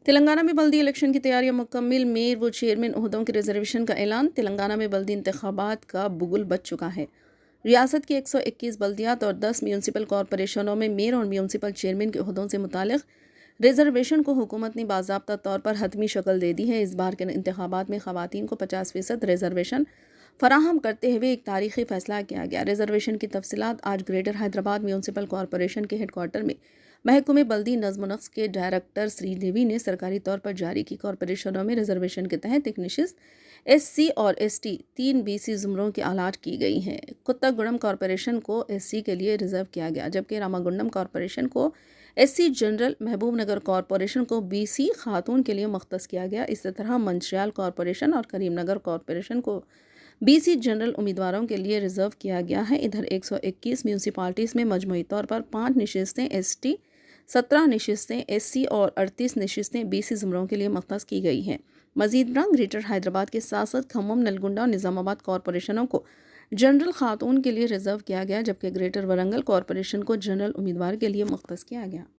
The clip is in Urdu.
تلنگانہ میں بلدی الیکشن کی تیاریاں مکمل، میئر و چیئرمین عہدوں کے ریزرویشن کا اعلان۔ تلنگانہ میں بلدی انتخابات کا بگل بج چکا ہے۔ ریاست کی 121 بلدیات اور 10 میونسپل کارپوریشنوں میں میئر اور میونسپل چیئرمین کے عہدوں سے متعلق ریزرویشن کو حکومت نے باضابطہ طور پر حتمی شکل دے دی ہے۔ اس بار کے انتخابات میں خواتین کو 50% ریزرویشن فراہم کرتے ہوئے ایک تاریخی فیصلہ کیا گیا۔ ریزرویشن کی تفصیلات آج گریٹر حیدرآباد میونسپل کارپوریشن کے ہیڈ کوارٹر میں محکمہ بلدی نظم و نسق کے ڈائریکٹر سری دیوی نے سرکاری طور پر جاری کی۔ کارپوریشنوں میں ریزرویشن کے تحت ایک نشست ایس سی اور ایس ٹی، 3 بی سی زمروں کی الاٹ کی گئی ہیں۔ کتاگوڑم کارپوریشن کو ایس سی کے لیے ریزرو کیا گیا، جبکہ راماگنڈم کارپوریشن کو ایس سی جنرل، محبوب نگر کارپوریشن کو بی سی خاتون کے لیے مختص کیا گیا۔ اسی طرح منچریال کارپوریشن اور کریم نگر کارپوریشن کو بی سی جنرل امیدواروں کے لیے ریزرو کیا گیا ہے۔ ادھر 121 میونسپلٹیز میں مجموعی طور پر 5 نشستیں ایس ٹی، 17 نشستیں ایس سی اور 38 نشستیں بی سی زمروں کے لیے مختص کی گئی ہیں۔ مزید برآں گریٹر حیدرآباد کے ساتھ ساتھ کھمم، نلگنڈا اور نظام آباد کارپوریشنوں کو جنرل خاتون کے لیے ریزرو کیا گیا، جبکہ گریٹر ورنگل کارپوریشن کو جنرل امیدوار کے لیے مختص کیا گیا۔